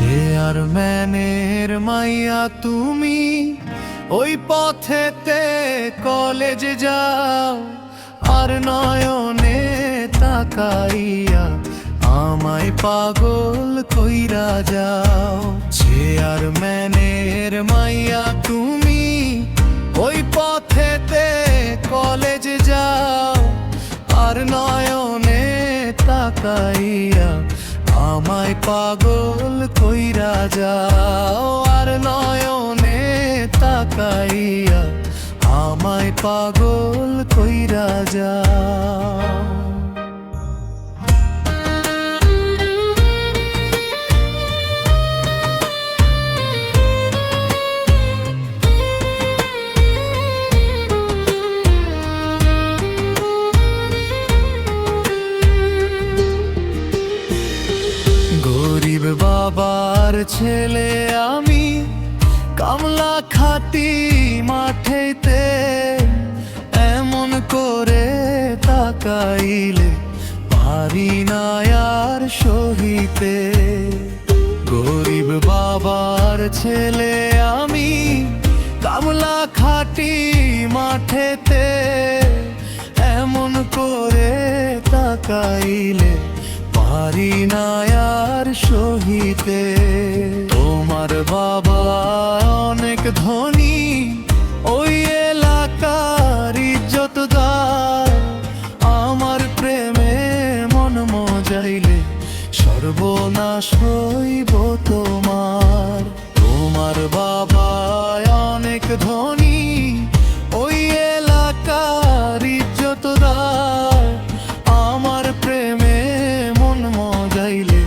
চেয়ারম্যানের মাইয়া তুমি, ওই পথেতে কলেজ যাও, আর নয়নে তাকাইয়া আমায় পাগল কইরা যাও। চেয়ারম্যানের মাইয়া তুমি, ওই পথেতে কলেজ যাও, আর নয়নে তাকাইয়া আমায় পাগল কইরা যাও, আর নয়নে তাকাইয়া আমায় পাগল কইরা যাও। গরিব বাবার ছেলে আমি, কামলা খাটি মাঠেতে, এমন করে তাকাইলে পারি না আর সহিতে। গরিব বাবার ছেলে আমি, কামলা খাটি মাঠেতে, এমন করে তাকাইলে পারি না আর সহিতে। তোমার বাবা অনেক ধনী, ওই এলাকার ইজ্জতদার, আমার প্রেমে মন মজাইলে সর্বনাশ হইব তোমার। তোমার বাবা অনেক ধনী, ওই এলাকার ইজ্জতদার, আমার প্রেমে মজাইলে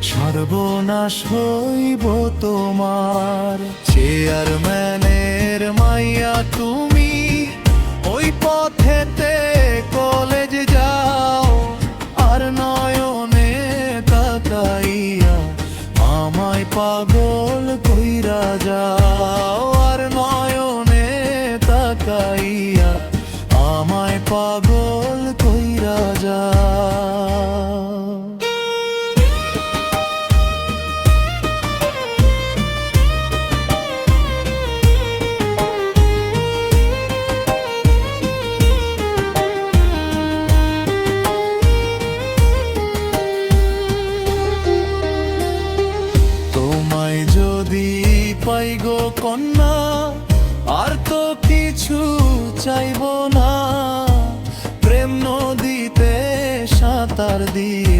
সর্বনাশ হইব তোমার। চেয়ারম্যানের মাইয়া তুমি, ওই পথেতে কলেজ যাও, আর নয়নে তাকাইয়া আমায় পাগল কইরা যাও, আর নয়নে তাকাইয়া আমায় পাগল কইরা যাও। তোমায় যদি পাই গো কন্যা, আর তো কিছু চাইব না, প্রেম নদীতে সাঁতার দিয়ে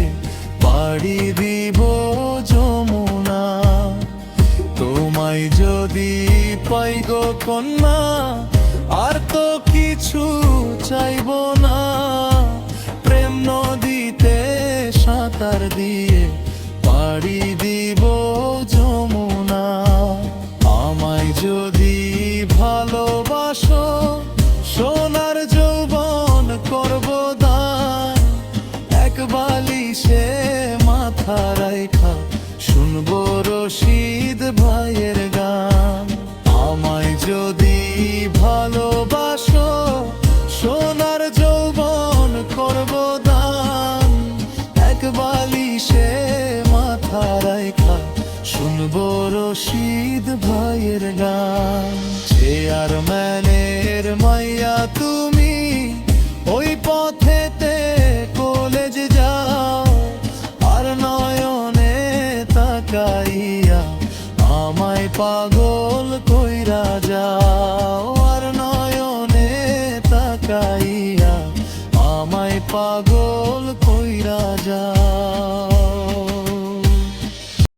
পাড়ি দিব যমুনা। তোমায় যদি পাই গো কন্যা, আর তো কিছু চাইব না, প্রেম নদীতে সাঁতার দিয়ে পাড়ি দিব যমুনা। আমায় যদি ভালোবাসো, সোনার যৌবন করব দান, এক বালিশে মাথা রাইখা শুনবো রশিদ ভাইয়ের গান। আমায় যদি ভালোবাসো, সোনার যৌবন করব দান, এক বালিশে মাথা রাইখা শুনবো রশিদ ভাইয়ের গান। চেয়ারম্যানের মাইয়া তুমি, ওই পথেতে কলেজ যাও, আর নয়নে তাকাইয়া আমায় পাগল কইরা যাও, আর নয়নে তাকাইয়া আমায় পাগল কইরা যাও।